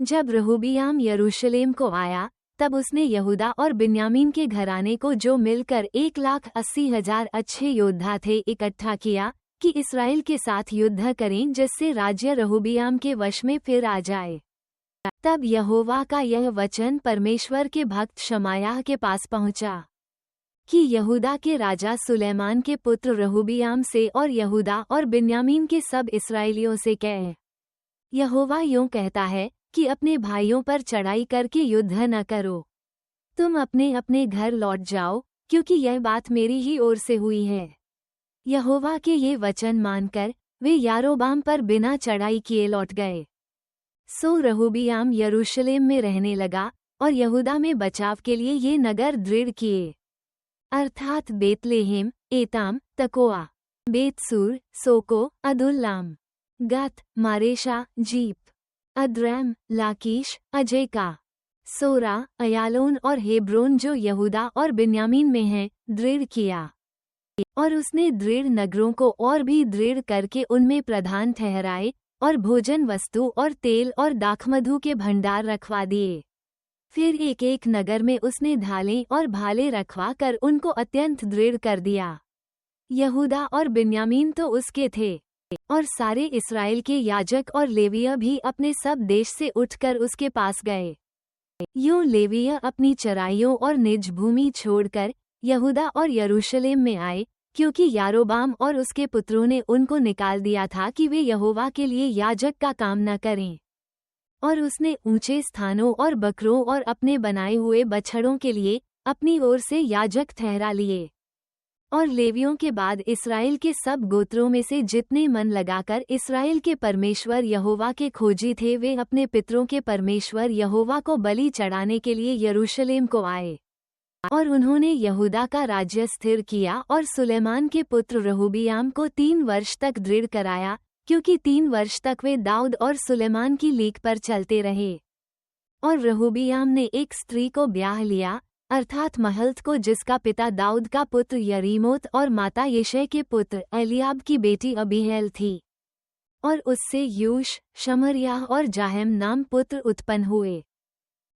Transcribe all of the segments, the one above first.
जब रहोबियाम यरूशलेम को आया, तब उसने यहूदा और बिन्यामीन के घराने को, जो मिलकर 1,80,000 अच्छे योद्धा थे, इकट्ठा किया कि इसराइल के साथ युद्ध करें, जिससे राज्य रहोबियाम के वश में फिर आ जाए। तब यहोवा का यह वचन परमेश्वर के भक्त शमायाह के पास पहुंचा कि यहूदा के राजा सुलैमान के पुत्र रहोबियाम से और यहूदा और बिन्यामीन के सब इसराइलियों से कह, यहोवा यूं कहता है कि अपने भाइयों पर चढ़ाई करके युद्ध न करो। तुम अपने अपने घर लौट जाओ, क्योंकि यह बात मेरी ही ओर से हुई है। यहोवा के ये वचन मानकर वे यारोबाम पर बिना चढ़ाई किए लौट गए। सो रहोबियाम यरूशलेम में रहने लगा और यहूदा में बचाव के लिए ये नगर दृढ़ किए, अर्थात बेतलेहेम, एताम, तकोआ, बेतसूर, सोको, अदुल्लाम, गत, मारेशा, जीप, अद्रैम, लाकीश, अजेका, सोरा, अयालोन और हेब्रोन, जो यहूदा और बिन्यामीन में हैं, दृढ़ किया। और उसने दृढ़ नगरों को और भी दृढ़ करके उनमें प्रधान ठहराए और भोजन वस्तु और तेल और दाखमधु के भंडार रखवा दिए। फिर एक एक नगर में उसने ढालें और भाले रखवा कर उनको अत्यंत दृढ़ कर दिया। यहूदा और बिन्यामीन तो उसके थे, और सारे इस्राएल के याजक और लेवीय भी अपने सब देश से उठकर उसके पास गए। यूं लेवीय अपनी चराइयों और निज भूमि छोड़कर यहूदा और यरूशलेम में आए, क्योंकि यारोबाम और उसके पुत्रों ने उनको निकाल दिया था कि वे यहोवा के लिए याजक का काम न करें। और उसने ऊंचे स्थानों और बकरों और अपने बनाए हुए बछड़ों के लिए अपनी ओर से याजक ठहरा लिए। और लेवियों के बाद इस्राएल के सब गोत्रों में से जितने मन लगाकर इस्राएल के परमेश्वर यहोवा के खोजी थे, वे अपने पितरों के परमेश्वर यहोवा को बलि चढ़ाने के लिए यरूशलेम को आए। और उन्होंने यहूदा का राज्य स्थिर किया और सुलैमान के पुत्र रहोबियाम को 3 वर्ष तक दृढ़ कराया, क्योंकि 3 वर्ष तक वे दाऊद और सुलैमान की लीक पर चलते रहे। और रहोबियाम ने एक स्त्री को ब्याह लिया, अर्थात महलत को, जिसका पिता दाऊद का पुत्र यरीमोत और माता यिशै के पुत्र एलियाब की बेटी अबीहैल थी। और उससे यूश, शमर्याह और जाहेम नाम पुत्र उत्पन्न हुए।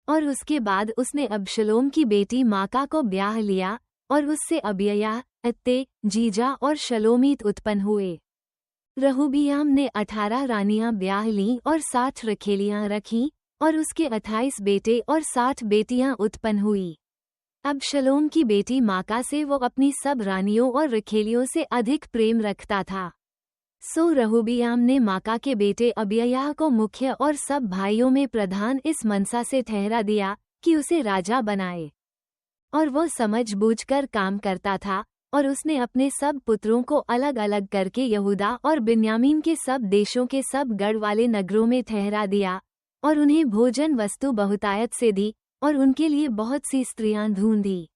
और उसके बाद उसने अबशलोम की बेटी माका को ब्याह लिया, और उससे अबिय्याह, अत्ते, जीजा और शलोमीत उत्पन्न हुए। रहोबियाम ने 18 रानियां ब्याह लीं और 60 रखेलियां रखीं, और उसके 28 बेटे और 60 बेटियां उत्पन्न हुई। अबशलोम की बेटी माका से वो अपनी सब रानियों और रखेलियों से अधिक प्रेम रखता था। सो रहोबियाम ने माका के बेटे अबिय्याह को मुख्य और सब भाइयों में प्रधान इस मनसा से ठहरा दिया कि उसे राजा बनाए। और वो समझबूझकर काम करता था, और उसने अपने सब पुत्रों को अलग अलग करके यहूदा और बिन्यामीन के सब देशों के सब गढ़ वाले नगरों में ठहरा दिया, और उन्हें भोजन वस्तु बहुतायत से दी, और उनके लिए बहुत सी स्त्रियां ढूंढी।